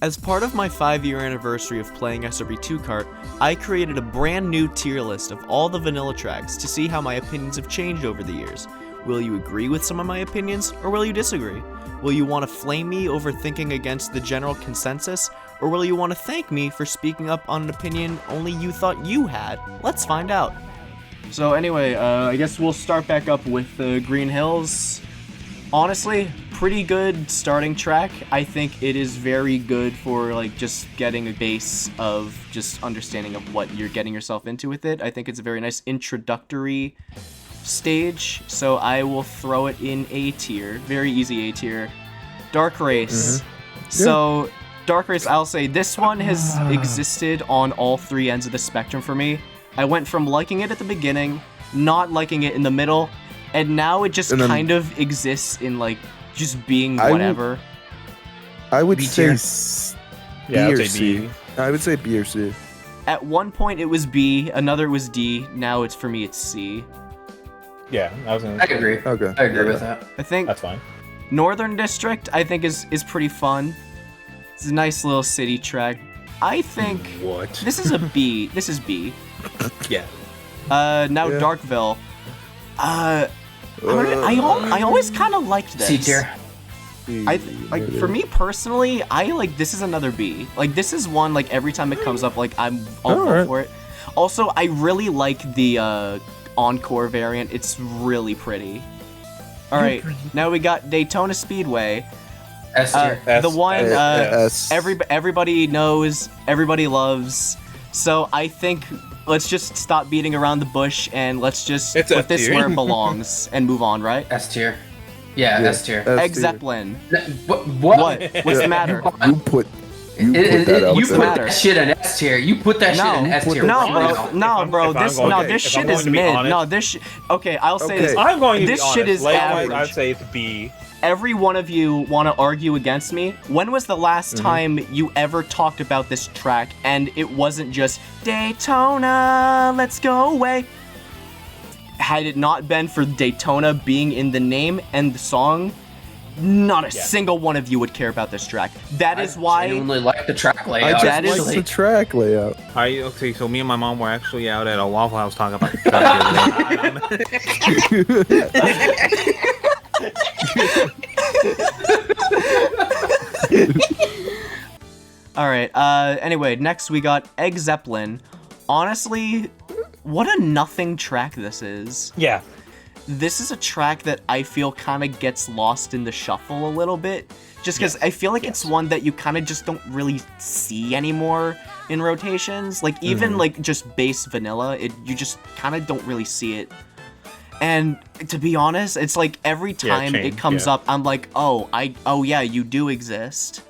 As part of my 5-year anniversary of playing SRB2Kart, I created a brand new tier list of all the vanilla tracks to see how my opinions have changed over the years. Will you agree with some of my opinions, or will you disagree? Will you want to flame me over thinking against the general consensus, or will you want to thank me for speaking up on an opinion only you thought you had? Let's find out. So anyway, I guess we'll start back up with Green Hills. Honestly, pretty good starting track. I think it is very good for like just getting a base of just understanding of what you're getting yourself into with it. I think it's a very nice introductory stage, so I will throw it in A tier. Very easy A tier. Dark Race. So Dark Race, I'll say this one has existed on all three ends of the spectrum for me. I went from liking it at the beginning, not liking it in the middle, and now it just kind of exists in like just being whatever. I would B say tier. B Yeah, or I'd say C. B. I would say B or C. At one point it was B, another was D, now it's for me it's C. Yeah, I was gonna I agree. Okay. I agree with that. I think That's fine. Northern District I think is pretty fun. It's a nice little city track. I think What? this is a B. This is B. Yeah. Now Yeah. Darkville. I always kind of liked this. C tier. For me personally, this is another B. Like this is one like every time it comes up, like I'll go Alright. for it. Also, I really like the Encore variant. It's really pretty. All right, now we got Daytona Speedway. S tier. S, The one S. everybody knows, everybody loves. So I think let's just stop beating around the bush and let's just It's put F this tier. where it belongs and move on, right? S tier. Yeah, S tier. Egg Zeppelin. What? What? What's the matter? You put that out You there. put that shit in S tier. You put that shit in S tier. No, right bro. now. No, bro. if I'm This going- this if shit I'm going is to be mid. honest- No, this okay, I'll say this. Okay. I'm going to This be honest. shit is Layout-wise, average. I'd say it's B. Every one of you want to argue against me. When was the last Mm-hmm. time you ever talked about this track and it wasn't just Daytona, let's go away? Had it not been for Daytona being in the name and the song, not a single one of you would care about this track. That is I why genuinely like the track I layout. just That is- like the track layout. Okay, so me and my mom were actually out at a Waffle House talking about the track the other day. All right. Anyway, next we got Egg Zeppelin. Honestly, what a nothing track this is. Yeah. This is a track that I feel kind of gets lost in the shuffle a little bit, just because I feel like it's one that you kind of just don't really see anymore in rotations. Like even like just base vanilla, you just kind of don't really see it. And to be honest, it's like every time it comes up, I'm like, oh yeah, you do exist.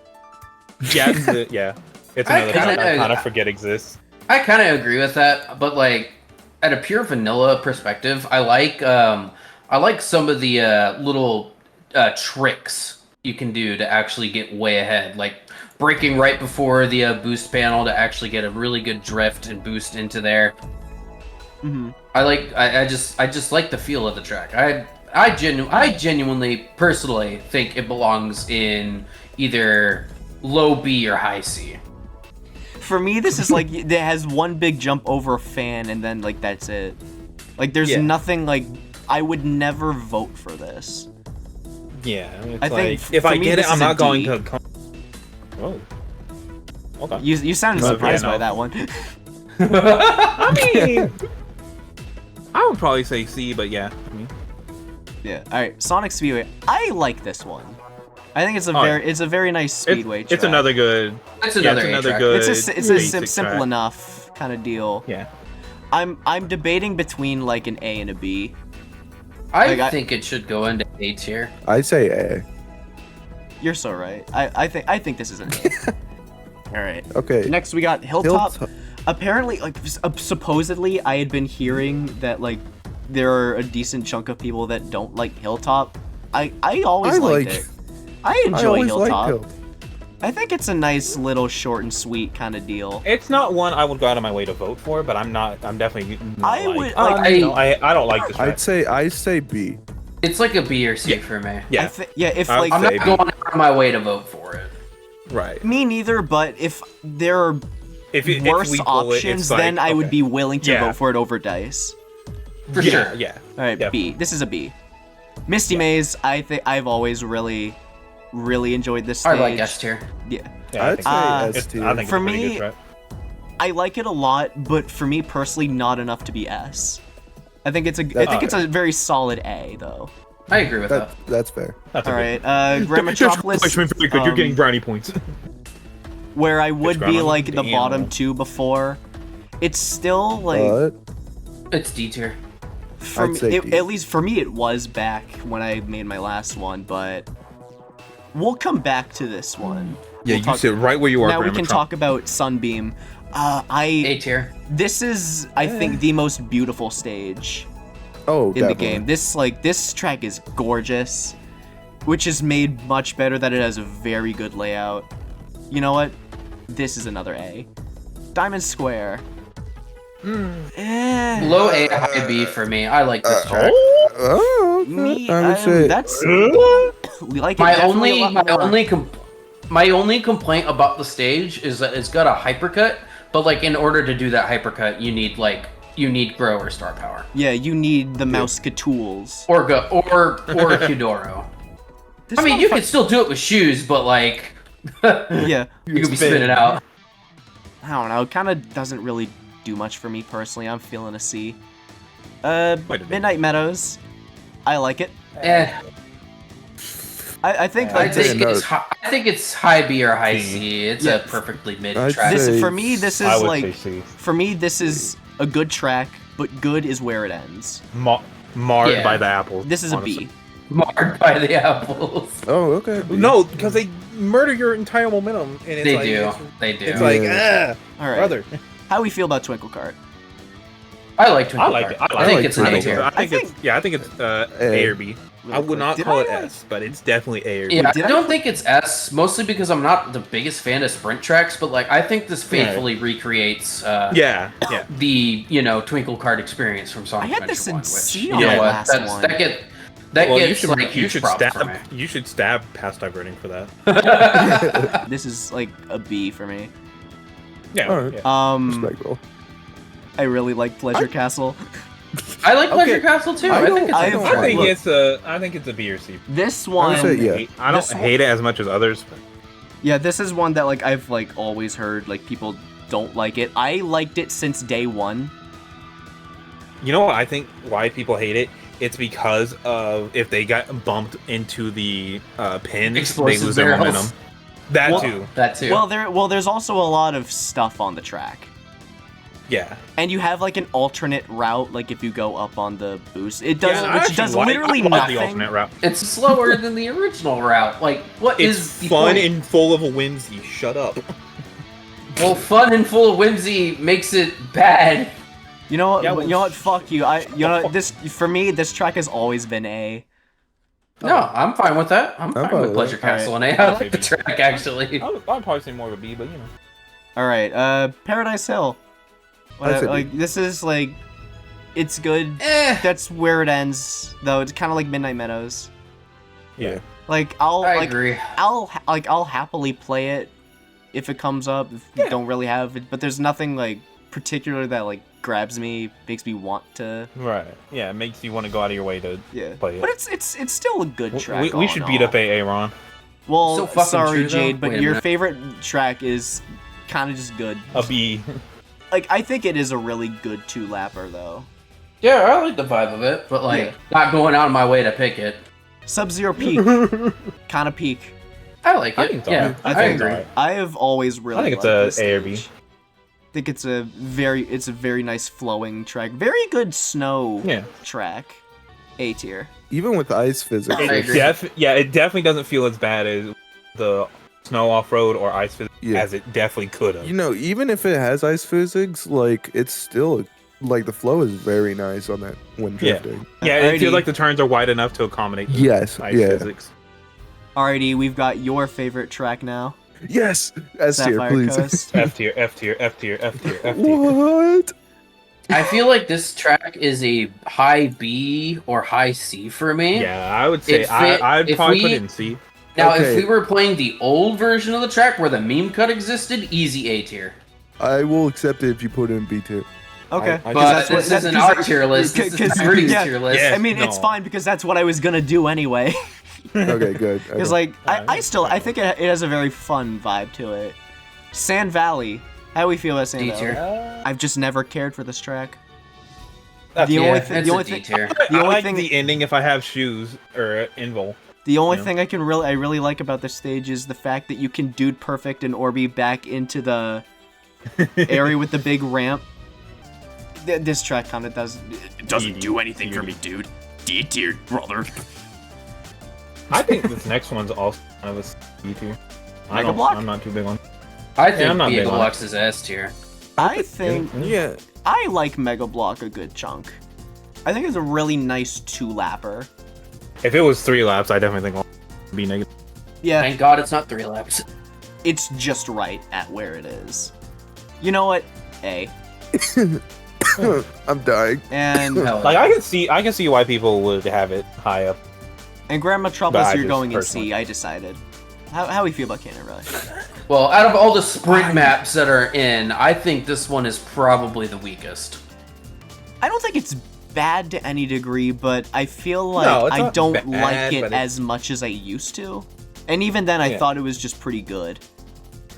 Yeah, yeah. It's another track I kind of forget exists. I kind of agree with that, but like at a pure vanilla perspective, I like some of the little tricks you can do to actually get way ahead, like braking right before the boost panel to actually get a really good drift and boost into there. Mm-hmm. I just like the feel of the track. I genuinely personally think it belongs in either low B or high C. For me, this is like it has one big jump over a fan, and then like that's it. Like there's nothing like I would never vote for this. Yeah, it's I like think if for I me, get this it, I'm is a not going D. to come. Oh. Okay. You sounded Okay, surprised no. by that one. I mean, I would probably say C, but yeah. I mean, Yeah. All right. Sonic Speedway. I like this one. I think it's it's a very nice speedway. it's track. another good. It's Yeah, another it's A another track. good. It's a basic simple track. enough kind of deal. Yeah. I'm debating between like an A and a B. I think it should go into A tier. I say A. You're so right. I think this is an A. All right. Okay. Next we got Hilltop. Hilltop. Apparently, like supposedly, I had been hearing that like there are a decent chunk of people that don't like Hilltop. I always liked it. I enjoy always liked Hilltop. Hilltop. I think it's a nice little short and sweet kind of deal. It's not one I would go out of my way to vote for, but I'm definitely not I would, I like, don't like this track. I say B. It's like a B or C for me. Yeah. Yeah, if I like would I'm say not B. going out of my way to vote for it. Right. Me neither, but if there are If worse we pull options, it's like, then I would okay. be willing to Yeah. vote for it over dice. For Yeah, sure. yeah. All right, Yeah. B. This is a B. Misty Maze. I think I've always really enjoyed this stage. I like S tier. Yeah, Yeah, I I'd think say Uh, S tier. I think For it's a pretty me- good track. I like it a lot, but for me personally, not enough to be S. I think it's a very solid A though. I agree with that. That's fair. That's All a right, good. Grand Metropolis. Very good. You're getting brownie points. Where I would be Grandma. like the Damn. bottom two before. It's still like But It's D tier. for I'd me, say D. at least for me it was back when I made my last one, but we'll come back to this one. Yeah, We'll you talk- sit right where you are. Now we Grandma can Trump. talk about Sunbeam. A tier. This is I think the most beautiful stage oh, in the definitely. game. This track is gorgeous, which is made much better that it has a very good layout. You know what? This is another A. Diamond Square. Low A, high B for me. I like this track. Oh, okay. Me, I would say that's like My it definitely a lot more. my only complaint about the stage is that it's got a hypercut, but like in order to do that hypercut, you need grow or star power Yeah, you need the mouse tools. or Hidoro. I mean, you could still do it with shoes, but like Yeah, you could be spinning out. I don't know. It kind of doesn't really do much for me personally. I'm feeling a C. Wait a minute. Midnight Meadows. I like it. Eh, I think I like say this. think it's I think it's high B or high C. C. It's Yeah. a perfectly mid I'd track. This say- for me. This I is would like say C. for me. This is a good track, but good is where it ends. Marred Yeah. by the apples. This is a honestly. B. Marred by the apples. Oh, okay. No, because they murder your entire momentum, and it's They like, do. They do. It's like, Yeah. All right. brother. How we feel about Twinkle Cart? I like Twinkle I like Cart. it. I think like it's an A Twinkle tier. I think it's A or B. I would not Did call I, it S, but it's definitely A or B. Yeah, did I I don't put- think it's S, mostly because I'm not the biggest fan of sprint tracks, but like I think this faithfully recreates Yeah. the Twinkle Cart experience from Sonic I had Adventure this in 1, which C you on know my what, last that's, one. that Well, gets like you huge should props for stab. me. You should stab past diverting for that. This is like a B for me. Yeah. Alright. yeah. Respectable. I really like Pleasure Castle. I like Pleasure Okay. Castle too. I I, don't- think it's I a don't good I track. think Look. I think it's a B or C. This I one, would say, yeah. I don't This hate it as much as others. But yeah, this is one that like I've like always heard like people don't like it. I liked it since day one. you know what I think why people hate it? It's because of if they got bumped into the pins, Explosive they lose their barrels. momentum. That Well- too. That too. There's also a lot of stuff on the track. Yeah. And you have like an alternate route, like if you go up on the boost, it does, Yeah, I which actually does like- literally I like nothing. the alternate route. it's slower than the original route. Like, what It's is the fun point? and full of whimsy. Shut up. Well, fun and full of whimsy makes it bad. You know what? Yeah, well, you know what? Fuck you. This for me. This track has always been A. No, I'm fine with that. I'm fine fine with with Pleasure that. Castle and A. I Alright. like the track actually. I'd probably say more of a B, but you know. All right. Paradise Hill. I'd say B. Like this is like, it's good. Eh, That's where it ends, though. It's kind of like Midnight Meadows. Yeah. Like I agree. I'll happily play it if it comes up. If you don't really have it, but there's nothing like particular that like grabs me, makes me want to. Right. Yeah, it makes you want to go out of your way to Yeah, play it. but it's still a good track. We should beat up AA, Ron. Well, So fucking sorry, true, though. Jade, but Wait a your minute. favorite track is kind of just good. A B. Like I think it is a really good two-lapper though. Yeah, I like the vibe of it, but like Yeah. not going out of my way to pick it. Sub-Zero Peak, kind of peak. I like it. I think so. Yeah, I I, think agree. Alright. I have always really. I think it's liked a this A or B. stage. I think it's a very nice flowing track. Very good snow Yeah. track. A tier. Even with ice physics. I It agree. it definitely doesn't feel as bad as the snow off-road or ice physics Yeah. as it definitely could have. You know, even if it has ice physics, like it's still like the flow is very nice on that when Yeah. drifting. Yeah, it Alrighty. feels like the turns are wide enough to accommodate the Yes. ice Yeah. physics. Alrighty, we've got your favorite track now. Yes. S tier, Sapphire please. Coast. F tier, F tier, F tier, F tier, F tier. What? I feel like this track is a high B or high C for me. Yeah, I would say If I'd if probably we- put it in C. Now, Okay. if we were playing the old version of the track where the meme cut existed, easy A tier. I will accept it if you put it in B tier. Okay. I- But this isn't our tier list. This is Rudy's yeah, tier list. yeah. I mean, it's No. fine because that's what I was gonna do anyway. Okay, good. Because Okay. like I think it has a very fun vibe to it. Sand Valley. How do we feel about Sand D Valley? tier. I've just never cared for this track. That's The Yeah, only it's thing, the a only D thing, tier. the I only like thing, the ending if I have shoes or invul. the only Yeah. thing I really like about this stage is the fact that you can Dude Perfect and Orby back into the area with the big ramp. This track kind of doesn't do anything for me, dude. D tier, brother. I think this next one's also kind of a C tier. Mega Block? I'm not too big on. I think I'm not big Mega on it. Bloks is S tier. I think Yeah. I like Mega Block a good chunk. I think it's a really nice 2-lapper. If it was 3 laps, I definitely think I'll be negative. Yeah, Thank God it's not 3 laps. it's just right at where it is. You know what? A. I'm dying. And Hell Like yeah. I can see why people would have it high up. Grandma Troubles, But I you're just going in personally- C, I decided. How we feel about Cannon Rally? Well, out of all the sprint maps that are in, I think this one is probably the weakest. I don't think it's bad to any degree, but I feel like No, it's I not don't bad, like it but as much as I used to. And even then, I Yeah. thought it was just pretty good.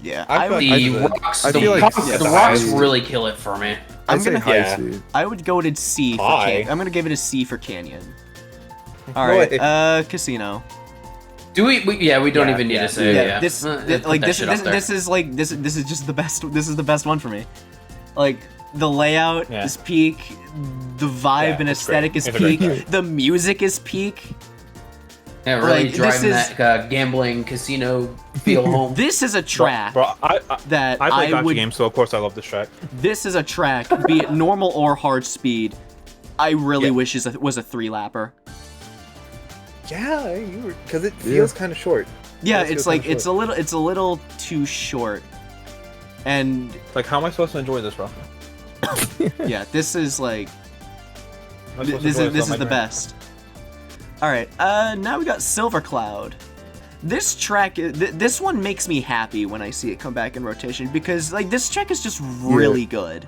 Yeah, I feel would, like- The I- rocks, I the, feel like rocks- yeah, the the rocks high- really kill it for me. I I'm say gonna- high Yeah. C. I would go to C for High. Canyon. I'm gonna give it a C for Canyon. All No right, way. Casino. Do we yeah, we don't Yeah, even need yeah. to say Yeah, it. Yeah. this Put like that this shit up there. this is like this is just the best. This is the best one for me. Like the layout Yeah. is peak, the vibe Yeah, and it's aesthetic great. is It's a great peak, track. the music is peak. Yeah, really like, driving this is- that gambling casino feel home. This is a track Bro, I that play I gotcha would. games, so of course I love this track. This is a track, be it normal or hard speed. I really Yeah. wish was a 3-lapper. Yeah, because it feels kind of short. Yeah, Let's it's go like kinda it's a little too short. And Like, how am I supposed to enjoy this, bro? yeah, this is like Am I supposed to this enjoy is on my the grind? best. All right, now we got Silver Cloud. This track, this one makes me happy when I see it come back in rotation because like this track is just really good.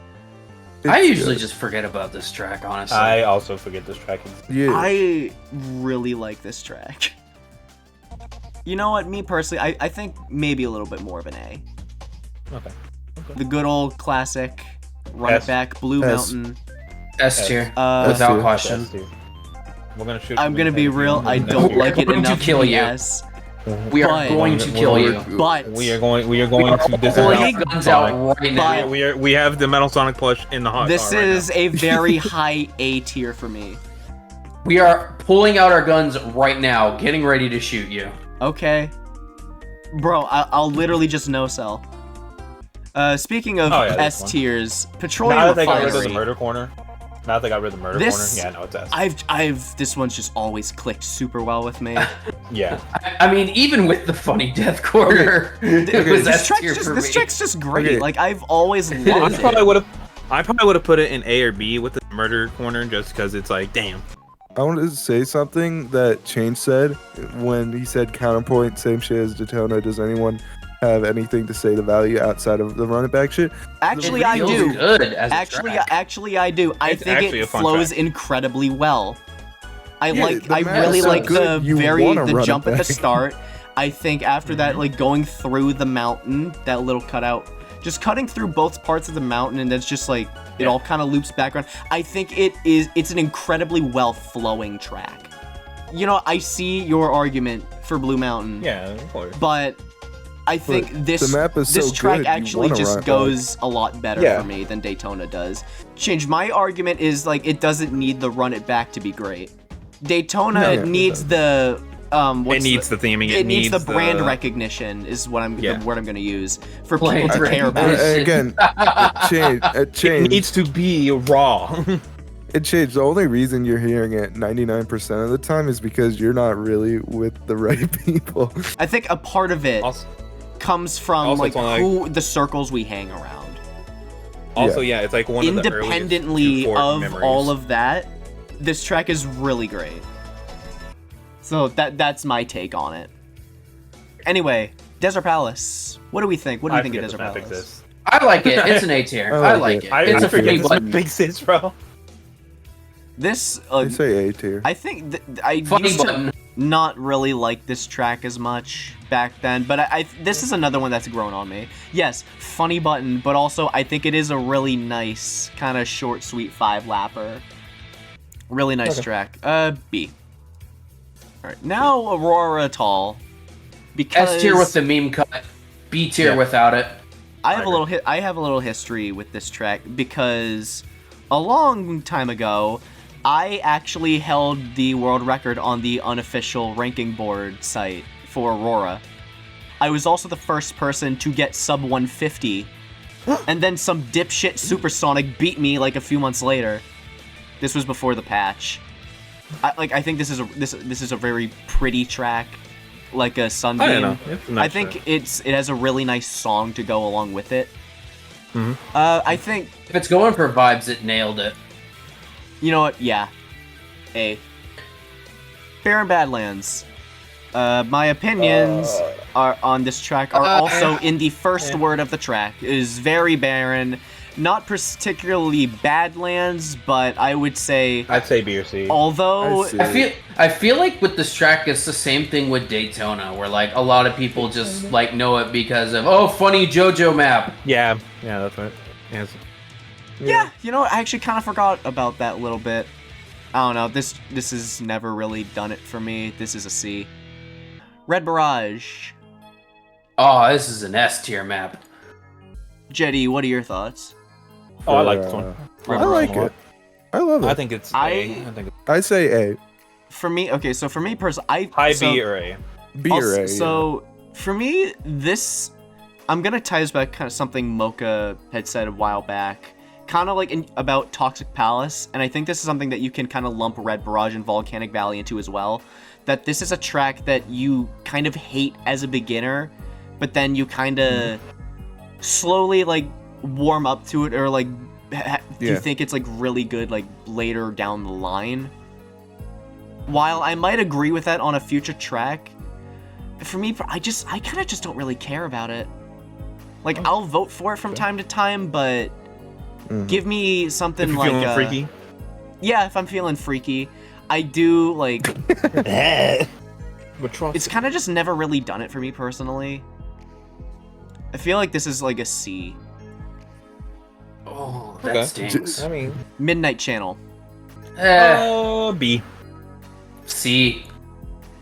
I It's usually good. just forget about this track, honestly. I also forget this track. Yeah. I really like this track. You know what? Me personally, I think maybe a little bit more of an A. Okay. The good old classic, run it S. back, Blue S. Mountain. S tier. Uh, S Without tier. question. We're gonna shoot. I'm gonna be real. I don't like it We're going to enough to kill be you. S. We are But- going to kill you. But We are going to this Pull is your guns out right now. we have the Metal Sonic plush in the hot. this car right is now. a very high A tier for me. We are pulling out our guns right now, getting ready to shoot you. Okay. Bro, I'll literally just no-sell. Speaking of Oh, yeah, this S one. tiers, Now Petroleum that they got rid of the Refinery. murder corner. Now that they got rid of the murder This- corner. Yeah, no, it's S. This one's just always clicked super well with me. Yeah. I mean, even with the funny death corner, it was this S track's tier just, for this me. track's just great. Okay. Like I've always I loved probably it. would have put it in A or B with the murder corner just because it's like, damn. I wanted to say something that Change said when he said counterpoint, same shit as Daytona. Does anyone have anything to say the value outside of the run it back shit? Actually, It I feels do. Good as a Actually, track. I do. I It's think actually it a fun flows track. incredibly well. I Yeah, like. the I map really is so like good, you wanna the run it jump at the back. start. I think after that, like going through the mountain, that little cutout, just cutting through both parts of the mountain, and that's just like it Yeah. all kind of loops back around. I think it's an incredibly well flowing track. You know, I see your argument for Blue Mountain, Yeah, of course. but I think this the map is this so track good, you actually wanna run just it back. goes a lot better Yeah. for me than Daytona does. Change. My argument is like it doesn't need the run it back to be great. Daytona No, it needs the It needs the theming. it needs the brand recognition is what Yeah. the word I'm gonna use for Brand people to care about. recognition. Again, It Change. needs to be raw. It changed. The only reason you're hearing it 99% of the time is because you're not really with the right people. I think a part of it also, comes from Also, like it's on, who the circles we hang around. yeah, it's like one of the Independently earliest of memories. all of that, this track is really great. So that's my take on it. Anyway, Desert Palace. What do we think? What do you think of forget Desert this map Palace? exists. I like it. It's an A tier. I like it. I It's a forget funny this button. map exists, bro. This, I say A tier. I think I Funny used to button. not really like this track as much back then, but this is another one that's grown on me. Yes, funny button, but also I think it is a really nice, kind of short, sweet 5-lapper. Really nice track. B. Alright, now Aurora Tall. Because S tier with the meme cut. B tier without it. I have a little history with this track because a long time ago, I actually held the world record on the unofficial ranking board site for Aurora. I was also the first person to get sub 150, and then some dipshit Supersonic beat me like a few months later. This was before the patch. I think this is a very pretty track, like a Sunbeam. I think it has a really nice song to go along with it. I think If it's going for vibes, it nailed it. you know what? Yeah, A. Barren Badlands. My opinions are on this track are also in the first word of the track. It is very barren. Not particularly Badlands, but I would say. I'd say B or C. Although I feel like with this track, it's the same thing with Daytona, where like a lot of people just like know it because of funny JoJo map. Yeah, that's right. Yes. yeah, you know, I actually kind of forgot about that a little bit. I don't know. This has never really done it for me. This is a C. Red Barrage. Oh, this is an S tier map. Jetty, what are your thoughts? Oh, I like this one. I like it. I love it. I think it's A. I think it's I say A. For me, okay, so for me personally, high B or A. B or A. So for me, I'm gonna tie this back kind of something Mocha had said a while back, kind of like about Toxic Palace, and I think this is something that you can kind of lump Red Barrage and Volcanic Valley into as well. That this is a track that you kind of hate as a beginner, but then you kind of slowly like warm up to it, or like you think it's like really good like later down the line. While I might agree with that on a future track, for me, I kind of just don't really care about it. Like I'll vote for it from time to time, but give me something If you're like feeling freaky. Yeah, if I'm feeling freaky, I do like. It's kind of just never really done it for me personally. I feel like this is like a C. Oh, that stinks. I mean, Midnight Channel. B. C.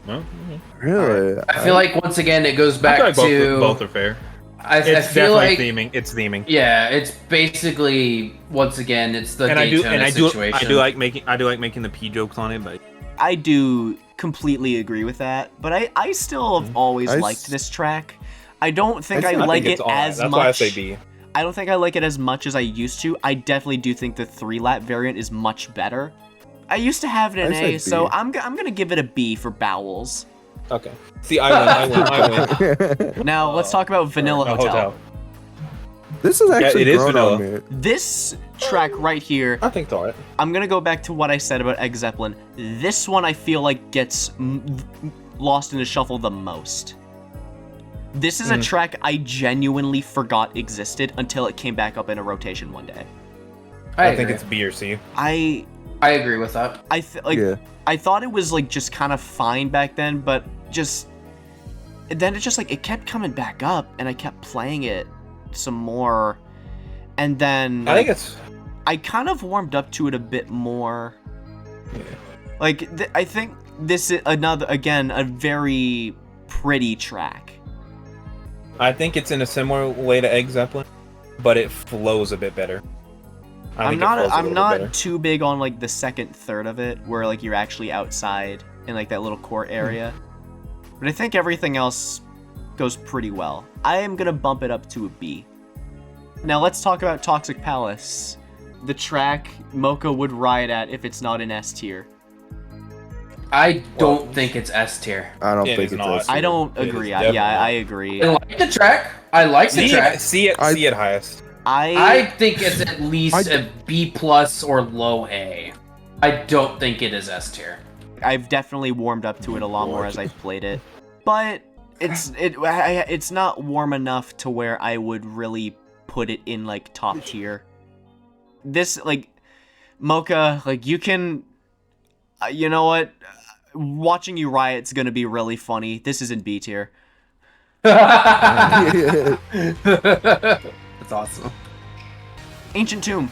No? Really? I feel like once again it goes back I feel like to both are fair. I It's feel like definitely theming. It's theming. yeah, it's basically once again it's the Daytona situation. I do like making the P jokes on it, but I do completely agree with that, but I still have always liked this track. I don't think I like it as That's much. why I say B. I don't think I like it as much as I used to. I definitely do think the 3-lap variant is much better. I used to have it in A, so I'm gonna give it a B for Bowels. Okay. See, I win. Now let's talk about Vanilla Hotel. This is actually it is grown vanilla. on me. This track right here, I think it's alright. I'm gonna go back to what I said about Egg Zeppelin. This one I feel like gets lost in the shuffle the most. This is a track I genuinely forgot existed until it came back up in a rotation one day. I think it's B or C. I agree with that. I thought it was like just kind of fine back then, but then it just like it kept coming back up, and I kept playing it some more, and then I kind of warmed up to it a bit more. Yeah. Like I think this is a very pretty track. I think it's in a similar way to Egg Zeppelin, but it flows a bit better. I'm not too big on like the second third of it, where like you're actually outside in like that little court area. But I think everything else goes pretty well. I am gonna bump it up to a B. Now let's talk about Toxic Palace, the track Mocha would riot at if it's not in S tier. I don't think it's S tier. I don't It think is it's not. S tier. I don't agree. I agree. I like the track. I like the track. See it highest. I think it's at least a B plus or low A. I don't think it is S tier. I've definitely warmed up to it a lot more as I've played it. But It's not warm enough to where I would really put it in like top tier. This like Mocha, like you can, you know what? Watching you riot's gonna be really funny. This is in B tier. That's awesome. Ancient Tomb.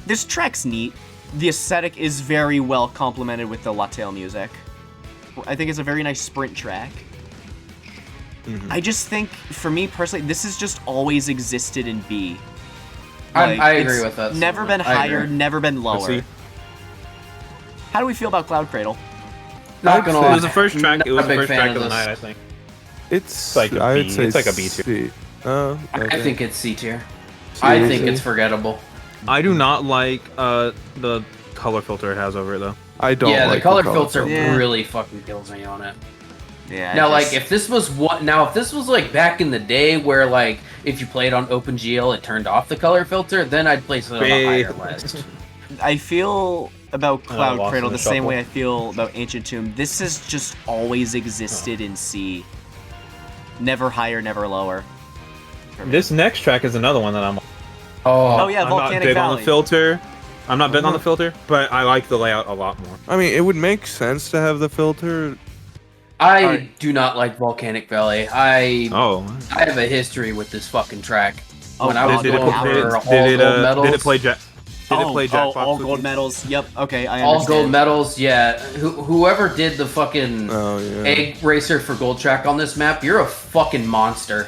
This track's neat. The aesthetic is very well complemented with the latte music. I think it's a very nice sprint track. I just think, for me personally, this has just always existed in B. Like, I agree with that. Never been higher, never been lower. see. How do we feel about Cloud Cradle? Not gonna It It lie. was the first track. Not It was a the big first fan track of of the this. night, I think. It's like a I B. would say It's like a B tier. C. Oh, I okay. think it's C tier. I think Seriously? it's forgettable. I do not like the color filter it has over it though. I don't. Yeah, like the color filter Yeah. really fucking kills me on it. Yeah. Now, like, if this was like back in the day where like if you played on OpenGL it turned off the color filter, then I'd place it on a higher list. I feel about Cloud Lost in Cradle the the same shuffle. way I feel about Ancient Tomb. This has just always existed in C. Never higher, never lower. This next track is another one that I'm. Oh yeah, I'm not Volcanic big on Valley. the filter. I'm not big on the filter, but I like the layout a lot more. I mean, it would make sense to have the filter. I do not like Volcanic Valley. I have a history with this fucking track. Oh, When I was did going for all did gold medals, it play Jack? Did it play Jackbox? all with gold you? medals. Yep. Okay, I all understand. gold medals, yeah. Whoever did the fucking Oh yeah. egg racer for gold track on this map, you're a fucking monster.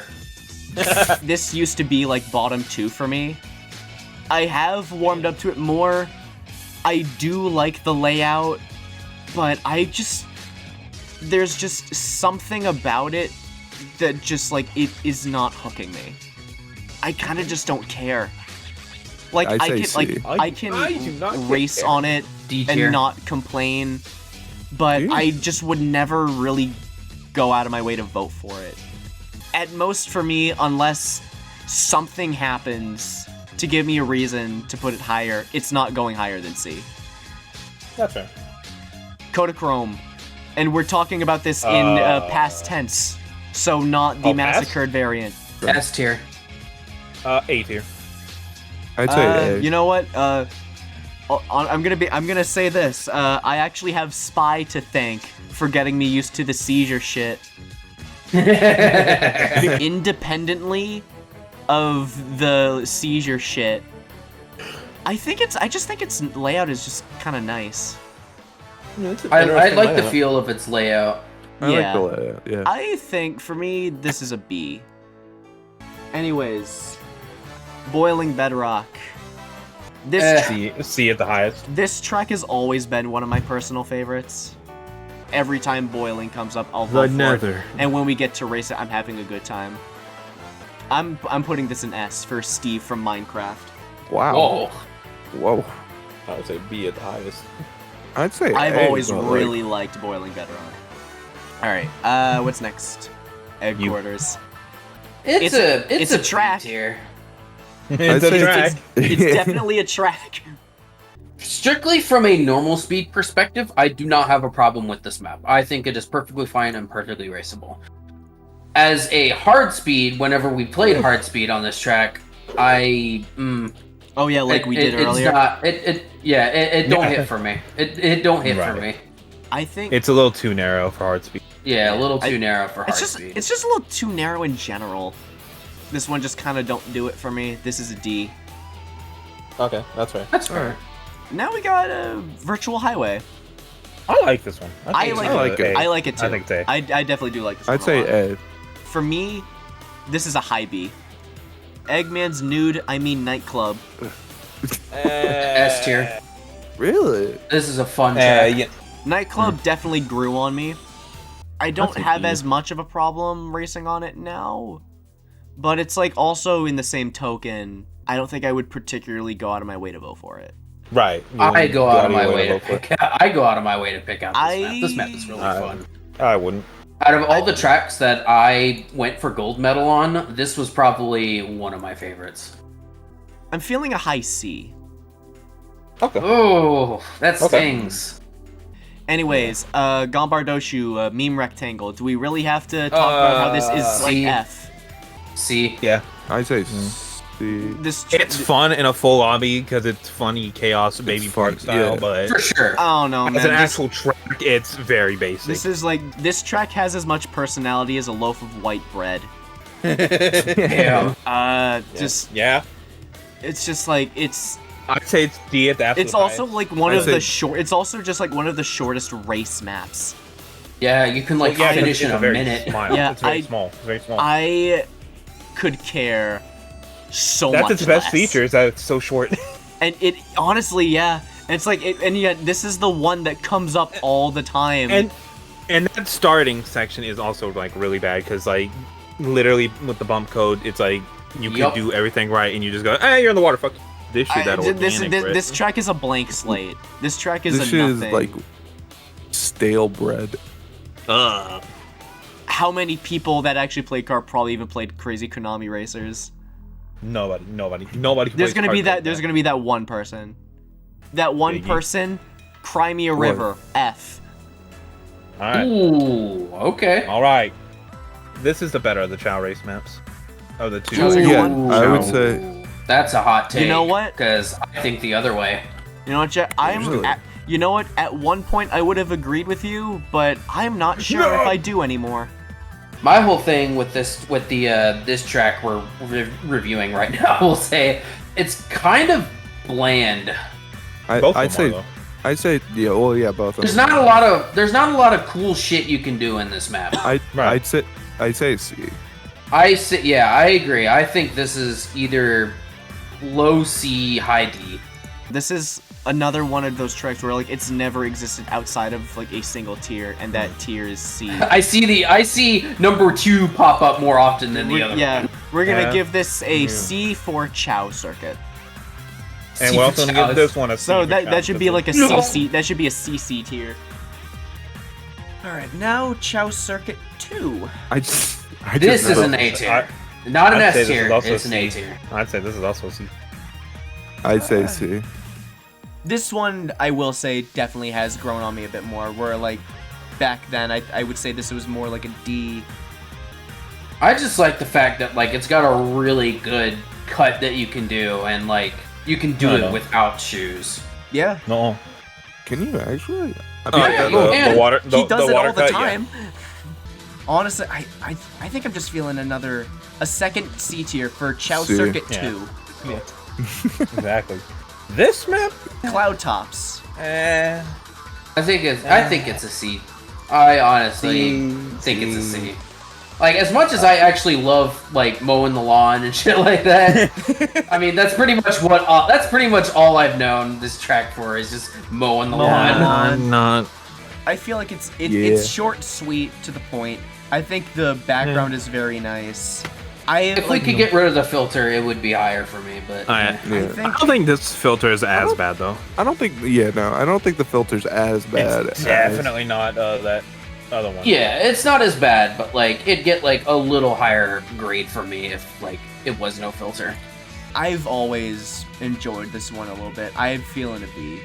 This used to be like bottom 2 for me. I have warmed up to it more. I do like the layout, but there's just something about it that just like it is not hooking me. I kind of just don't care. Like I'd I say can like C. I can I do not race care. on it D tier. and not complain, but Dude. I just would never really go out of my way to vote for it. At most for me, unless something happens to give me a reason to put it higher, it's not going higher than C. That's right. Kodachrome. And we're talking about this in past tense, so not the Oh, past? massacred variant. S tier. A tier. I'd say A. You know what? I'm gonna say this. I actually have Spy to thank for getting me used to the seizure shit. Independently of the seizure shit, I just think its layout is just kind of nice. I like the feel of its layout. I yeah. like the layout. Yeah. I think for me this is a B. Anyways, Boiling Bedrock. This C at the highest. this track has always been one of my personal favorites. Every time Boiling comes up, I'll vote for it. And when we get to race it, I'm having a good time. I'm putting this in S for Steve from Minecraft. Wow. Whoa. Whoa. I would say B at the highest. I'd say I've A, always but, like, really liked Boiling Bedrock. Alright, what's next? Egg You. Quarters. It's a B track. tier. It's say a track. It's definitely a track. Strictly from a normal speed perspective, I do not have a problem with this map. I think it is perfectly fine and perfectly raceable. As a hard speed, whenever we played hard speed on this track, Oh yeah, like we did earlier. It don't hit for me. It don't hit for Right. me. I think It's a little too narrow for hard speed. Yeah, a little too narrow for hard it's speed. just a little too narrow in general. This one just kind of don't do it for me. This is a D. Okay, that's right. That's fair. Now we got a Virtual Highway. I like this one. I like it. I like it too. I think it's A. I definitely do like this I'd one say a lot. A. For me, this is a high B. Eggman's Nightclub. S tier. Really? This is a fun track. Yeah. Nightclub definitely grew on me. I don't That's a have B. as much of a problem racing on it now. But it's like also in the same token, I don't think I would particularly go out of my way to vote for it. Right. I go out of my way to vote for it. pick. I go out of my way to pick out this map. This map is really fun. I wouldn't. Out of all the tracks that I went for gold medal on, this was probably one of my favorites. I'm feeling a high C. Okay. Oh, that Okay. stings. Anyways, Gombardoshu, meme rectangle. Do we really have to talk about how this is like C. F? C. Yeah. I say It's fun in a full lobby because it's funny chaos baby fun, park style, yeah. but For sure. I don't know, as man. an actual track, it's very basic. This track has as much personality as a loaf of white bread. Yeah. Yeah. It's just like it's. I'd say it's D at the absolute It's also highest. like one I'd of the say- short. It's also just like one of the shortest race maps. Yeah, you can like Yeah, finish in it's a very minute. Small. Yeah, It's very small. It's very small. I could care so That's much its best less. feature is that it's so short. And it honestly, yeah, it's like, and yet this is the one that comes up all the time. And that starting section is also like really bad because like literally with the bump code, it's like you could do everything right and you just go, hey, you're in the water. Fuck this shit. That this track is a blank slate. This track is This a shit is nothing. like stale bread. How many people that actually play kart probably even played Crazy Konami Racers? Nobody. There's plays gonna be kart that. like There's gonna be that one person. That one Biggie. person. Crimea River. F. All right. Ooh, okay. All right. This is the better of the Chow race maps. Of the two. Chow's a good Yeah, one. I would Ooh. say That's a hot take. You know what? Because I think the other way. You know what, Jack? Really? You know what? At one point, I would have agreed with you, but I'm not sure if I do anymore. My whole thing with this track we're reviewing right now, I will say it's kind of bland. Both I'd of them are, say though. I'd say yeah. Well, yeah, both of There's them. not a lot of cool shit you can do in this map. I'd say C. I agree. I think this is either low C, high D. This is another one of those tracks where like it's never existed outside of like a single tier, and that tier is C. I see number 2 pop up more often than the other Yeah, one. we're gonna Yeah. give this a C for Chow Circuit. And we're also gonna give this one a C. So for that Chow, should be like a No. CC. That should be a CC tier. All right, now Chow Circuit 2. This is an A tier. Not an I'd say S this is tier. also It's an A C. tier. I'd say this is also a C. I'd say C. This one, I will say, definitely has grown on me a bit more. Where like back then, I would say this was more like a D. I just like the fact that like it's got a really good cut that you can do, and like you can do it without shoes. Yeah, No. Can you actually? Yeah, you can. The water. he does it water all the cut, time. Honestly, I think I'm just feeling a second C tier for Chow C. Circuit Yeah. 2. Yeah. Exactly. This map. Cloud Tops. I think it's a C. I honestly think it's a C. Like as much as I actually love like mowing the lawn and shit like that. I mean that's pretty much all I've known this track for is just mowing the lawn. I'm not. I feel like it's Yeah. short, sweet, to the point. I think the background is very nice. If we could get rid of the filter, it would be higher for me. But I Yeah. don't think this filter is as bad though. I don't think. Yeah, no, I don't think the filter's as bad. It's definitely not that other one. yeah, it's not as bad, but like it'd get like a little higher grade for me if like it was no filter. I've always enjoyed this one a little bit. I'm feeling a B.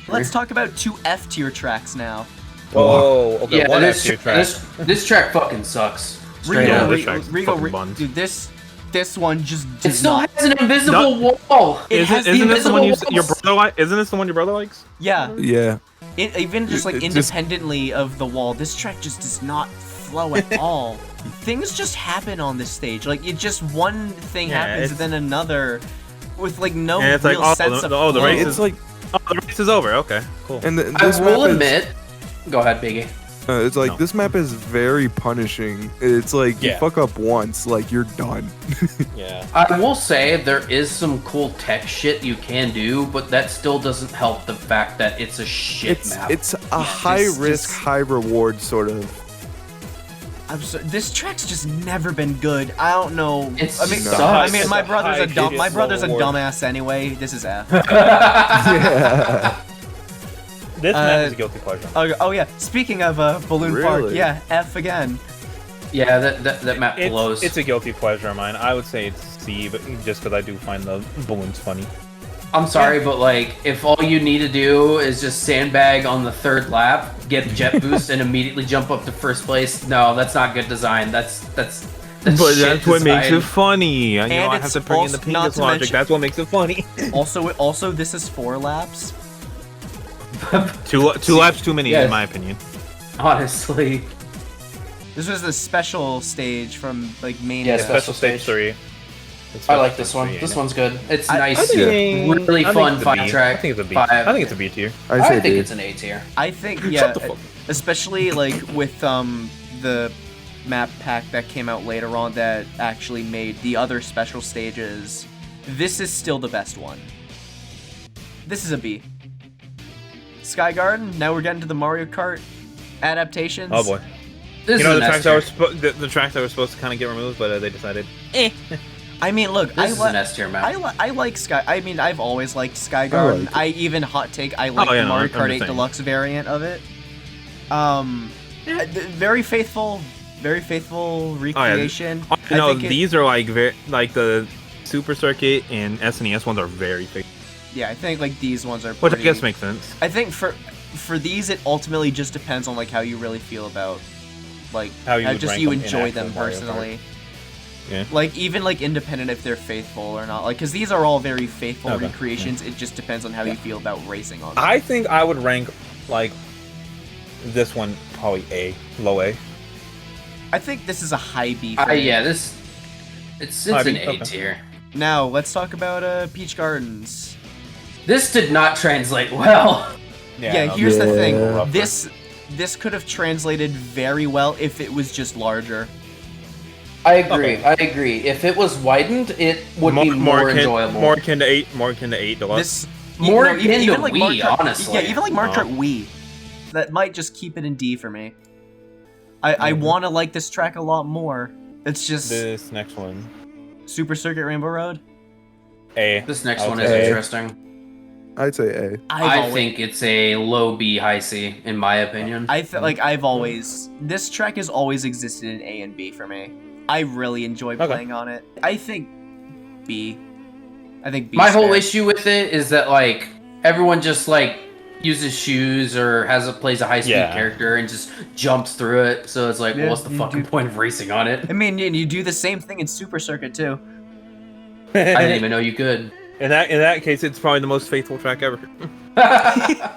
Let's talk about 2 F tier tracks now. Whoa. Okay. Yeah, One this F tier track. this track fucking sucks. Straight Yeah, up. this track's fucking buns. Dude, this one just It does still not. has an invisible wall. It has the Isn't this the one invisible your walls. brother Isn't this the one your brother likes? Yeah, Yeah. even just like It just- independently of the wall, this track just does not flow at all. Things just happen on this stage. Like it just one thing Yeah, happens and then another, with like no And it's like, real sense of the flow. race It's like, Oh, the race is over. Okay, cool. and I this will map is, admit. Go ahead, Biggie. it's like No. this map is very punishing. It's like you Yeah. fuck up once, like you're done. Yeah. I will say there is some cool tech shit you can do, but that still doesn't help the fact that it's a shit map. It's a high risk, this- high reward sort of. This track's just never been good. I don't know. It's I mean, sucks. I mean, my It's a brother's a high my brother's a reward. dumbass anyway. This is F. Yeah. This map is a guilty pleasure. Oh yeah. Speaking of Balloon Park, Really? yeah, F again. Yeah, that map blows. It's a guilty pleasure of mine. I would say it's C, but just because I do find the balloons funny. I'm sorry, but like, if all you need to do is just sandbag on the 3rd lap, get jet boost, and immediately jump up to 1st place, no, that's not good design. That's But shit that's what makes it design. funny. You know, I have it's to bring in the also- not Pingus to logic. mention- That's what makes it funny. Also, this is 4 laps. two laps too many, Yes. in my opinion. Honestly, This was the special stage from like main. Yeah, event. special Stage stage. 3. I like this one. This one's good. It's nice, I really think fun it's a fight B. track. I think it's a B. Five. I think it's a B tier. I I say think B. it's an A tier. I think Shut yeah, the fuck up. especially like with the map pack that came out later on that actually made the other special stages. This is still the best one. This is a B. Sky Garden. Now we're getting to the Mario Kart adaptations. Oh boy. This You know is the an tracks S that were tier. the tracks that were supposed to kind of get removed, but they decided. I mean, look, This is an S tier map. I like Sky. I mean, I've always liked Sky Garden. like it. I even hot take. I like Oh, yeah, the no, Mario I'm Kart just 8 saying. Deluxe variant of it. Very faithful recreation. You know, I think these are like like the Super Circuit and SNES ones are very big, yeah, I think like these ones are. which I Pretty, guess makes sense. I think for these, it ultimately just depends on like how you really feel about like How you would just rank you them in enjoy actual them Mario Kart. personally. Yeah. Like even like independent if they're faithful or not. Like because these are all very faithful Okay, recreations. It just depends on how you feel about racing on them. I think I would rank like this one probably A, low A. I think this is a high B. For me. Yeah, it's High an B? A Okay. tier. Now let's talk about Peach Gardens. This did not translate well. Yeah, here's the thing. Yeah. This could have translated very well if it was just larger. I agree. Okay. I agree. If it was widened, it would be more enjoyable. More akin to 8, more akin to 8 Deluxe. This More you know, akin to like Wii, Mario Kart- honestly. Yeah, even like Mario Oh. Kart Wii. That might just keep it in D for me. I want to like this track a lot more. It's just This next one, Super Circuit Rainbow Road. A. This next I would one is say A. interesting. I'd say A. I think it's a low B, high C, in my opinion. I've always this track has always existed in A and B for me. I really enjoy Okay. playing on it. I think B. I think B. My whole issue with it is that like everyone just like uses shoes or plays a high speed Yeah. character and just jumps through it. So it's like, Yeah, well, what's the you fucking do. point of racing on it? I mean, you do the same thing in Super Circuit too. I didn't even know you could. In that case, it's probably the most faithful track ever.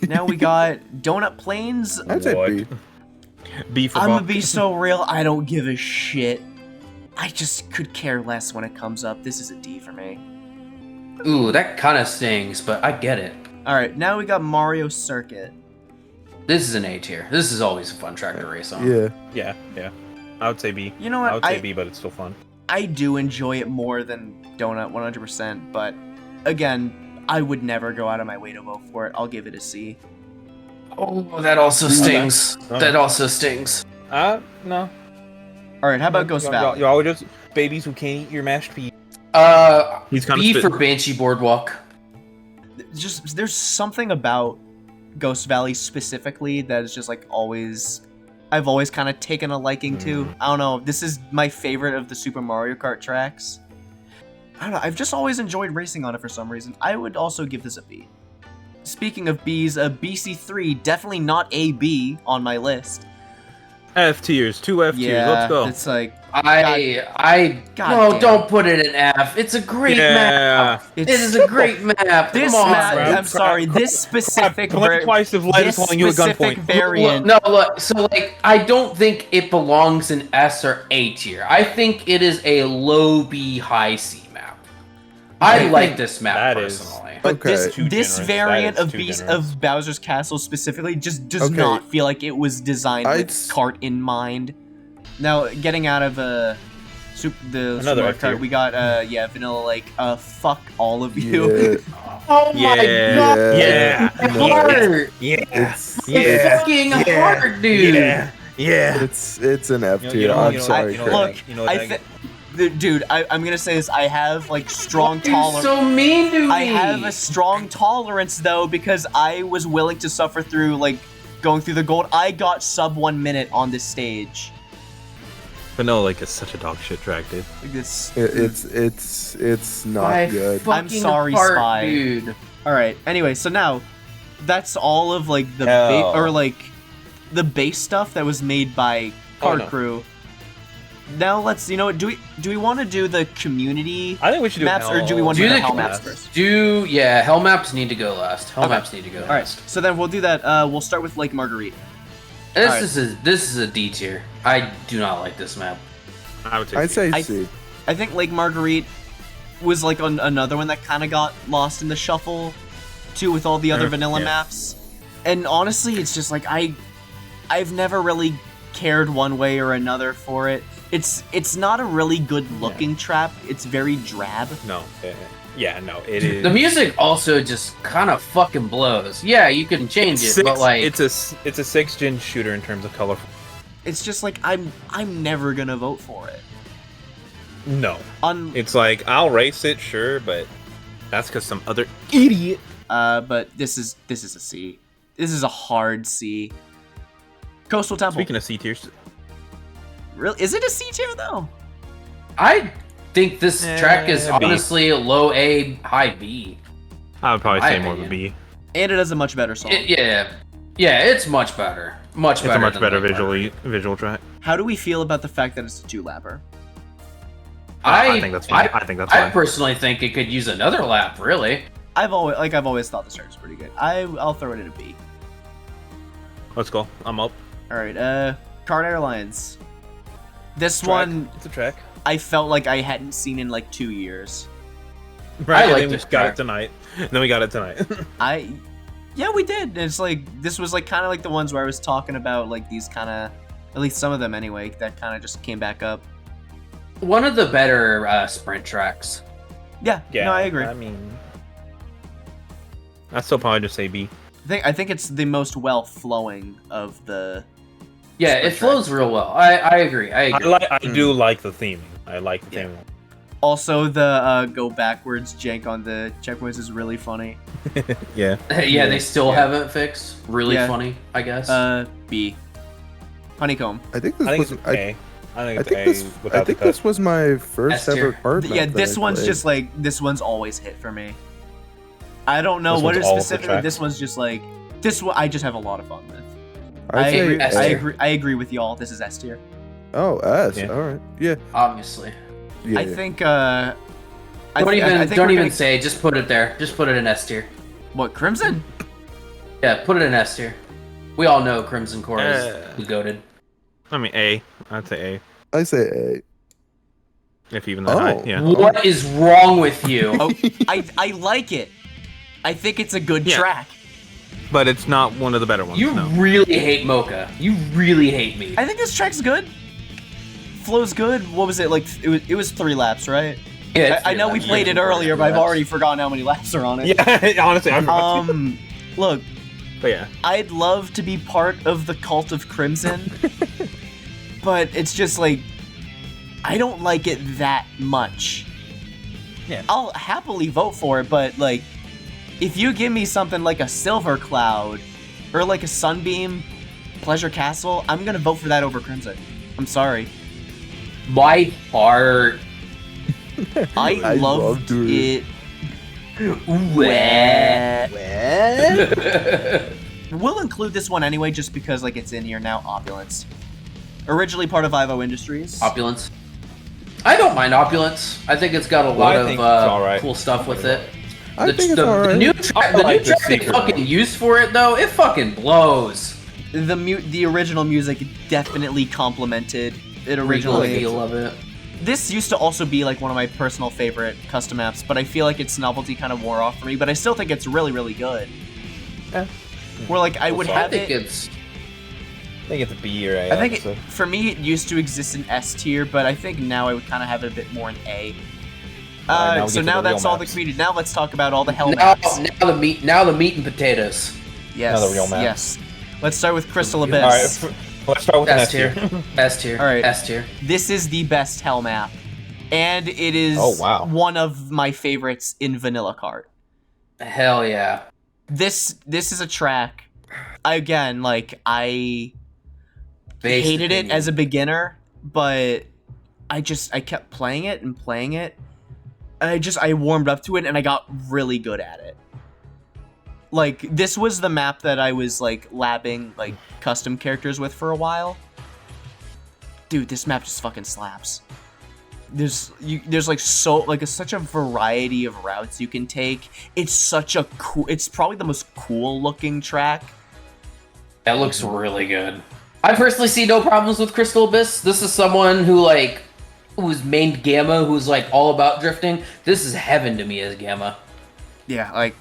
Now we got Donut Plains. I'd say What? B. B for I'm gonna Buck. be so real. I don't give a shit. I just could care less when it comes up. This is a D for me. Ooh, that kind of stings, but I get it. All right, now we got Mario Circuit. This is an A tier. This is always a fun track to race on. Yeah. Yeah. I would say B. You know what? I would say B, but it's still fun. I do enjoy it more than Donut 100%, but again, I would never go out of my way to vote for it. I'll give it a C. Oh, that also stings. Okay. That also stings. No. All right, how about Ghost Valley? Y'all are just babies who can't eat your mashed peas. He's kind B of for Banshee Boardwalk. Just there's something about Ghost Valley specifically that is just like always I've always kind of taken a liking to. I don't know. This is my favorite of the Super Mario Kart tracks. I don't know. I've just always enjoyed racing on it for some reason. I would also give this a B. Speaking of B's, a BC3, definitely not a B on my list. F tiers, 2 F tiers. Yeah, Let's go. it's like God damn. no, don't put it in F. It's a great map. it's It is a great map. this Come on, map. bro. I'm sorry. This specific Blink twice if light is this calling you at specific gunpoint. variant. Look, so like I don't think it belongs in S or A tier. I think it is a low B, high C map. I think like this map that is- personally. But Okay. this Too this generous. variant That of is too generous. of Bowser's Castle specifically just does Okay. not feel like it was designed I'd with s- kart in mind. Now, getting out of the Super Another Mario F tier. Kart, we got Vanilla Lake. Fuck all of you. Yeah. Oh my Yeah. god! Yeah. My No. heart! Yeah. It's My fucking heart, dude! Yeah. it's an F tier. I'm sorry, you know Craig. what- Look, you know what that dude, I'm gonna say this. I have like strong You're tolerance. so mean to me. I have a strong tolerance though because I was willing to suffer through like going through the gold. I got sub 1 minute on this stage. But no, like it's such a dog shit track, dude. Like this. It's not My good. fucking sorry, heart, Spy. dude. All right. Anyway, so now that's all of like the Hell. the base stuff that was made by Kart Crew. Now let's, do we want to do the community I think we should do maps, or do we want to do the hell maps first? Hell maps need to go last. Hell maps need to go All right. last. So then we'll do that. We'll start with Lake Marguerite. This is a D tier. I do not like this map. I'd say C. I think Lake Marguerite was like another one that kind of got lost in the shuffle too, with all the other vanilla maps. And honestly, it's just like I've never really cared one way or another for it. It's not a really good looking trap. It's very drab. No. No, it is. The music also just kind of fucking blows. Yeah, you can change it, but like it's a 6th gen shooter in terms of colorful. It's just like I'm never gonna vote for it. No. It's like I'll race it, sure, but that's because some other idiot. But this is a C. This is a hard C. Coastal Temple. Speaking of C tiers, really, is it a C tier though? I think this track is honestly a low A, high B. I would probably say more of a B. And it has a much better song. Yeah, it's much better. It's a much better visual track. How do we feel about the fact that it's a 2-lapper? I think that's fine. I think that's fine. I personally think it could use another lap. Really, I've always thought this track was pretty good. I'll throw it in a B. Let's go. I'm up. All right. Kart Airlines. This Track. one, It's a track. I felt like I hadn't seen in like 2 years. Right. I like and then this we got track. it tonight. Then we got it tonight. Yeah, we did. It's like this was like kind of like the ones where I was talking about like these kind of, at least some of them anyway, that kind of just came back up. one of the better sprint tracks. Yeah. No, I agree. I mean, I'd still probably just say B. I think it's the most well flowing of the. Yeah, it flows real well. I agree. I agree. I do like the theming. I like the theming. Also, the go backwards jank on the checkpoints is really funny. Yeah. Yeah, they still haven't fixed. Really Yeah. funny, I guess. B. Honeycomb. I think this I think was it's A. I think this this was my first S tier. ever card. Yeah, map that this I one's played. just like this one's always hit for me. I don't know This what one's it all of the specifically. tracks. This one's just like this one. I just have a lot of fun with. I'd I say agree. S I tier. agree. I agree with y'all. This is S tier. Oh, S. Yeah. All right. Yeah. Obviously. Yeah. I think. Don't we're even gonna- say. Just put it there. Just put it in S tier. What, Crimson? Yeah, put it in S tier. We all know Crimson Core is goated. I mean A. I'd say A. I say A. If even that high. Yeah. What is wrong with you? Oh, I like it. I think it's a good Yeah. track. But it's not one of the better ones. You no. really hate Mocha. You really hate me. I think this track's good. Flow's good. What was it like? It was 3 laps, right? Yeah, it's I know we three played laps. it earlier, but I've already forgotten how many laps are on it. Yeah. Honestly, I forgot. Look, But yeah. I'd love to be part of the cult of Crimson, but it's just like I don't like it that much. Yeah. I'll happily vote for it, but like if you give me something like a Silver Cloud or like a Sunbeam Pleasure Castle, I'm gonna vote for that over Crimson. I'm sorry. My heart. I loved it. it. We'll include this one anyway, just because like it's in here now. Opulence, originally part of Ivo Industries. Opulence. I don't mind Opulence. I think it's got a lot I of think it's alright. cool stuff with it. I think it's alright. The new track like the they secret fucking used for it though, it fucking blows. The original music definitely complemented it Original originally. feel of it. This used to also be like one of my personal favorite custom apps, but I feel like its novelty kind of wore off for me. But I still think it's really, really good. Yeah. Where like I would So have I think it. it's I think it's a B or A. I think for me it used to exist in S tier, but I think now I would kind of have it a bit more in A. Alright, now we So get to now the real that's all the maps. community. Now let's talk about all the hell now, maps. now the meat and potatoes. Yes. now the real maps. Yes. Let's start with Crystal Abyss. All right. Let's start with an S S tier. tier. S tier. All right. S tier. This is the best hell map, and it is Oh, wow. one of my favorites in Vanilla Kart. Hell yeah. This is a track. Again, like I Based hated it opinion. as a beginner, but I kept playing it and playing it. I warmed up to it and I got really good at it. Like, this was the map that I was, like, labbing, like, custom characters with for a while. Dude, this map just fucking slaps. There's like such a variety of routes you can take. It's such a cool. It's probably the most cool looking track. That looks really good. I personally see no problems with Crystal Abyss. This is someone who like who's mained Gamma, who's like all about drifting. This is heaven to me as Gamma. Yeah, like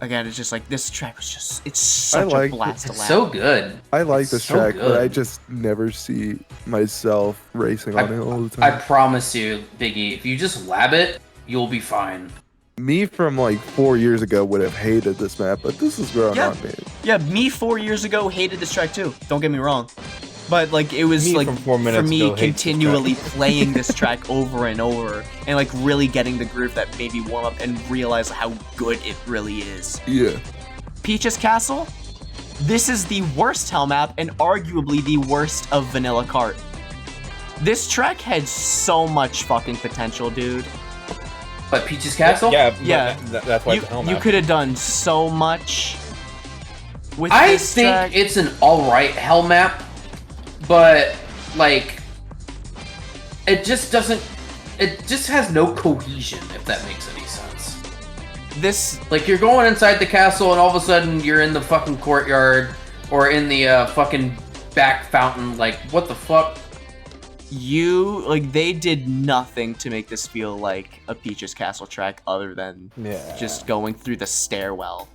again, it's just like this track was just it's such a blast to It's lap. so good. I like It's this so track, but I good. just never see myself racing on it all the time. I promise you, Biggie, if you just lab it, you'll be fine. Me from like 4 years ago would have hated this map, but this is growing Yeah. on me. Yeah, me 4 years ago hated this track too. Don't get me wrong. But like it was Me like from 4 for minutes me ago hates this continually playing this track over and over and like really getting the groove that made me warm up and realize how good it really is. Yeah. Peach's Castle? This is the worst hell map and arguably the worst of Vanilla Kart. This track had so much fucking potential, dude. But Peach's Castle? Yeah, Yeah. that's why it's a hell You map. could have done so much with I this think track. it's an alright hell map, but like it just doesn't it just has no cohesion, if that makes any sense. This Like you're going inside the castle and all of a sudden you're in the fucking courtyard or in the fucking back fountain, like what the fuck? they did nothing to make this feel like a Peach's Castle track other than Yeah. just going through the stairwell.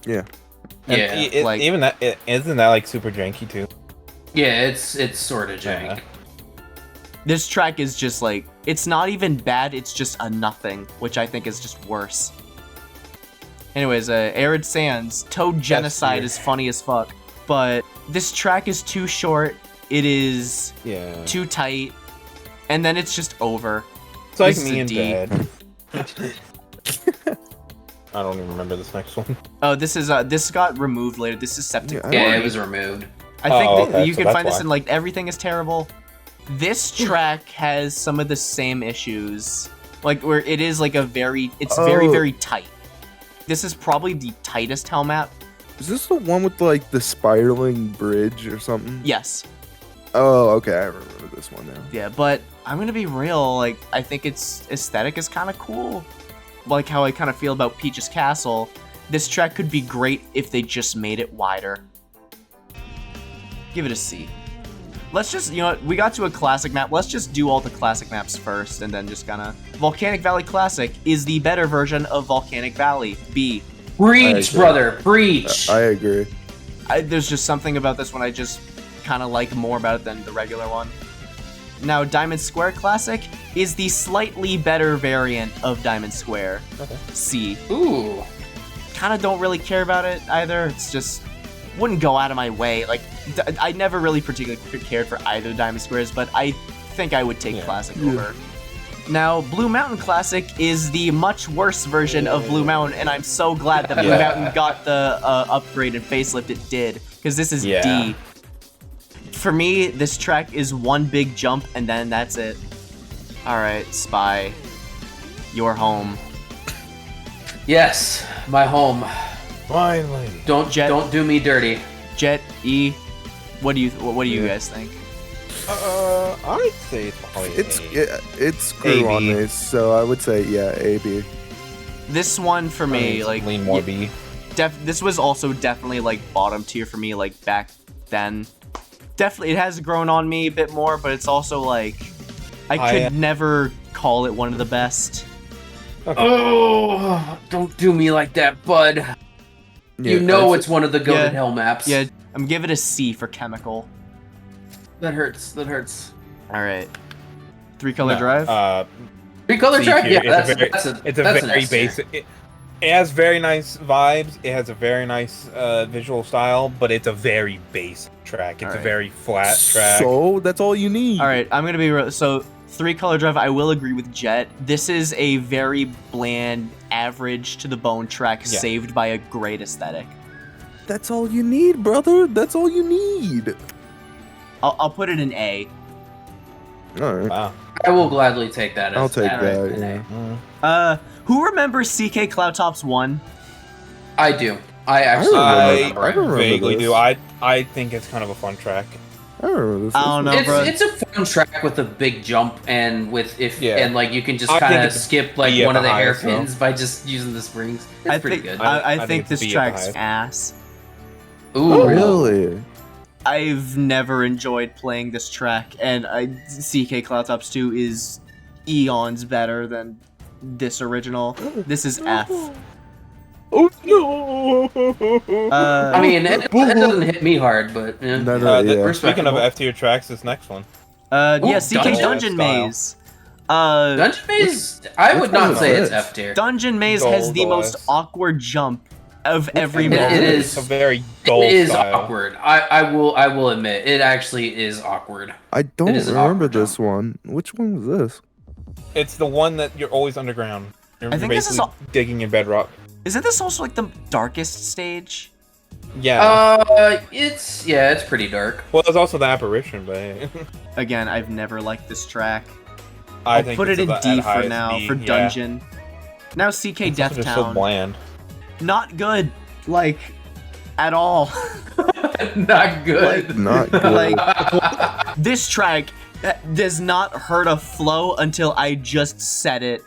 Yeah. And Yeah. like- even that isn't that like super janky too. Yeah, it's sort of jank. Yeah. This track is just like, it's not even bad, it's just a nothing, which I think is just worse. Anyways, Arid Sands, Toad Genocide weird. is funny as fuck, but this track is too short, it is Yeah. too tight, and then it's just over. It's like This is me a and D. Dad. I don't even remember this next one. Oh, this got removed later, this is Septic Yeah, Quarry. Yeah, it was removed. I think Oh, that okay, you so can that's find this why. in like everything is terrible. This track has some of the same issues, like where it is like very Oh. very tight. This is probably the tightest hell map. Is this the one with like the spiraling bridge or something? Yes, Oh, okay. I remember this one now. yeah, but I'm gonna be real. Like I think its aesthetic is kind of cool, like how I kind of feel about Peach's Castle. This track could be great if they just made it wider. Give it a C. Let's just, you know what, we got to a classic map. Let's just do all the classic maps first and then just kinda... Volcanic Valley Classic is the better version of Volcanic Valley. B. Breach, agree. brother, breach. I agree. There's just something about this one I just kind of like more about it than the regular one. Now, Diamond Square Classic is the slightly better variant of Diamond Square. Okay. C. Ooh. Kind of don't really care about it either. It's just... wouldn't go out of my way. Like, I never really particularly cared for either Diamond Squares, but I think I would take Yeah. Classic Yeah. over. Now, Blue Mountain Classic is the much worse version of Blue Mountain, and I'm so glad that Blue Yeah. Mountain got the upgrade and facelift it did, because this is Yeah. D. For me, this track is one big jump, and then that's it. Alright, Spy. You're home. Yes, my home. Finally. Don't do me dirty. Jet, E, what do you guys think? I'd say it's probably It's screw on AB. me, so I would say yeah, AB. This one for me, like, lean more y- B. this was also definitely like bottom tier for me, like back then. Definitely, it has grown on me a bit more, but it's also like I could never call it one of the best. Oh, don't do me like that, bud. Yeah, You know I'd it's one of the golden Yeah. hell maps. Yeah, I'm giving it a C for chemical. That hurts. That hurts. All right, 3-color drive. Three color C track? tier. Yeah, It's a that's a It's a that's an very S tier. basic. It has very nice vibes. It has a very nice visual style, but it's a very basic track. It's Alright. a very flat track. So that's all you need. All right, I'm gonna be real. So 3-color drive, I will agree with Jet. This is a very bland, average to the bone track, Yeah. saved by a great aesthetic. That's all you need, brother. That's all you need. I'll put it in A. All right. Wow. I will gladly take that. I'll As take an that. A. Yeah. Who remembers CK Cloud Tops 1? I do. I actually remember. I I remember vaguely this. do. I think it's kind of a fun track. I remember this. I don't know, bro. It's a fun track with a big jump and Yeah. and like you can just I think kind of it's skip like B at one of the the highest, hairpins by just using the springs. It's pretty good. I I think think it's this B at the track's highest. ass. Ooh, Really? I've never enjoyed playing this track, and CK Cloudtops 2 is eons better than this original. This is F. Oh no! I mean, it doesn't hit me hard, but yeah. No, no, yeah. Speaking of Respectable. F tier tracks, this next one. Yeah, Ooh, CK Dungeon Dungeon style. Maze. Dungeon Maze, I would which one not is say it's this? F tier. Dungeon Maze has the Gold most OS. awkward jump of every It mode. is. It's a very dull It is style. awkward. I will admit, it actually is awkward. I don't It is an remember awkward this one. Which one was this? It's the one that you're always underground. You're I think this is basically digging in bedrock. Isn't this also like the darkest stage? Yeah. It's pretty dark. Well, there's also the apparition, but Again, I've never liked this track. I I'll think put it it's in at D for highest now, D, for yeah. Dungeon. Now CK It's also just so Deathtown. bland. Not good. Like, at all. Not good. Not good. Like, this track does not hurt a flow until I just said it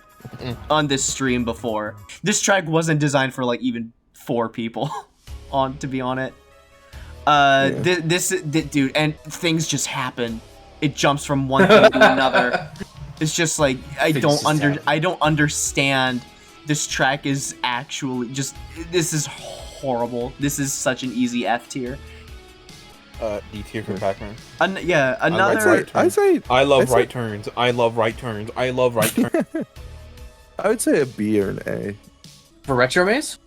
on this stream before. This track wasn't designed for like even 4 people to be on it. Dude, and things just happen. It jumps from one thing to another. It's just like I don't understand. This track is actually just, this is horrible. This is such an easy F tier. D tier for Pac-Man. Yeah, another. I'd say I love I'd say- right turns. I love right turns. I love right turns. I would say a B or an A. For Retro Maze,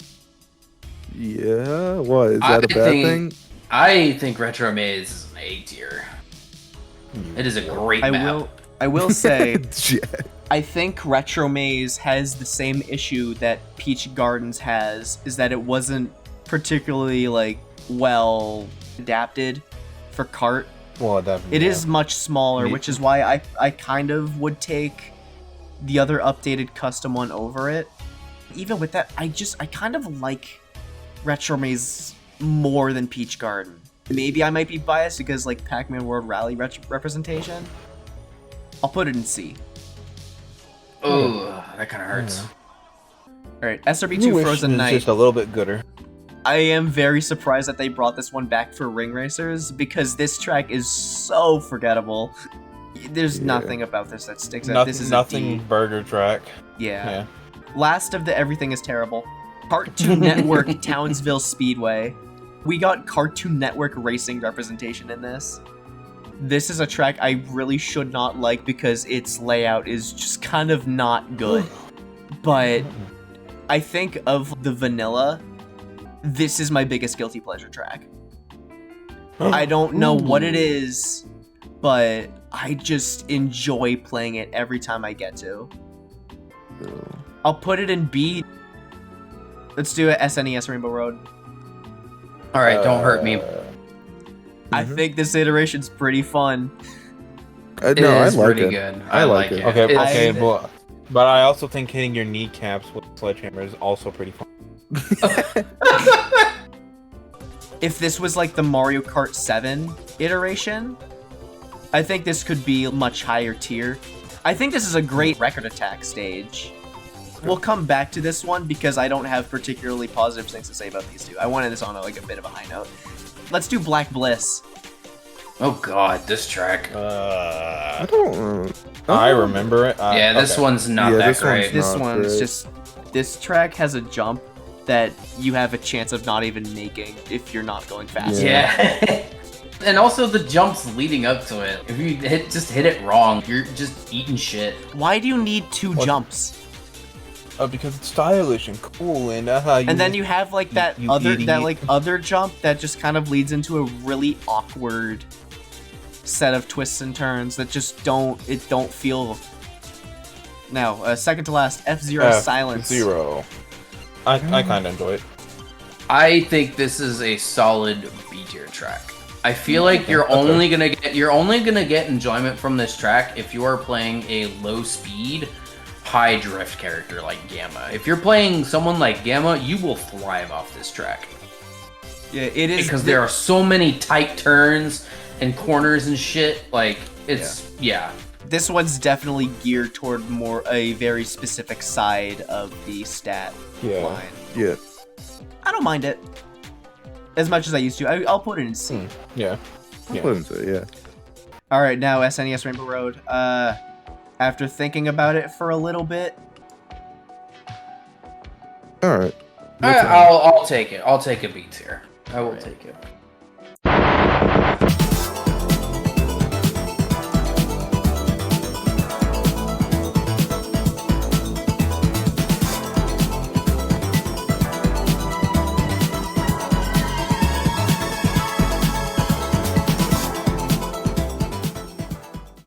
Yeah. What is that a I bad think- thing? I think Retro Maze is an A tier. It is a great map. I will say, Yeah. I think Retro Maze has the same issue that Peach Gardens has, is that it wasn't particularly like well adapted for kart. Well, that It is much smaller, Me- which is why I kind of would take the other updated custom one over it. Even with that, I kind of like Retro Maze more than Peach Garden. Maybe I might be biased because like Pac-Man World Rally representation. I'll put it in C. Oh, that kind of hurts. Alright, SRB2 Frozen Night. just a little bit gooder. I am very surprised that they brought this one back for Ring Racers because this track is so forgettable. There's Yeah. nothing about this that sticks out. This is Nothing a D. burger track. Yeah. Last of the Everything is Terrible. Cartoon Network Townsville Speedway. We got Cartoon Network racing representation in this. This is a track I really should not like because its layout is just kind of not good. But I think of the vanilla, this is my biggest guilty pleasure track. I don't know what it is, but I just enjoy playing it every time I get to. I'll put it in B. Let's do it. SNES Rainbow Road. All right, don't hurt me. I think this iteration's pretty fun. It No, I is like pretty it. good. I like it. Okay, It's- okay, but I also think hitting your kneecaps with sledgehammer is also pretty fun. If this was like the Mario Kart 7 iteration, I think this could be a much higher tier. I think this is a great record attack stage. We'll come back to this one because I don't have particularly positive things to say about these two. I wanted this on a bit of a high note. Let's do Black Bliss. Oh god, this track. I don't. I remember it. Yeah, this okay. one's not Yeah, that this one's great. This Not one's great. just, this track has a jump that you have a chance of not even making if you're not going fast. Yeah. And also the jumps leading up to it. If you just hit it wrong, you're just eating shit. Why do you need 2 jumps? Because it's stylish and cool, and And then you have like that you other idiot. other jump that just kind of leads into a really awkward set of twists and turns that just don't feel. Now, second to last, F-Zero Silence. Zero. I kind of enjoy it. I think this is a solid B tier track. I feel like you're only gonna get enjoyment from this track if you are playing a low speed, high drift character like Gamma. If you're playing someone like Gamma, you will thrive off this track. Yeah, it is Because there are so many tight turns and corners and shit. Like, it's, yeah. This one's definitely geared toward more a very specific side of the stat line. Yeah. I don't mind it as much as I used to. I'll put it in C. Yeah. I'll put into it, yeah. All right, now SNES Rainbow Road. After thinking about it for a little bit, All right. I'll take it. I'll take a B tier. I will take it.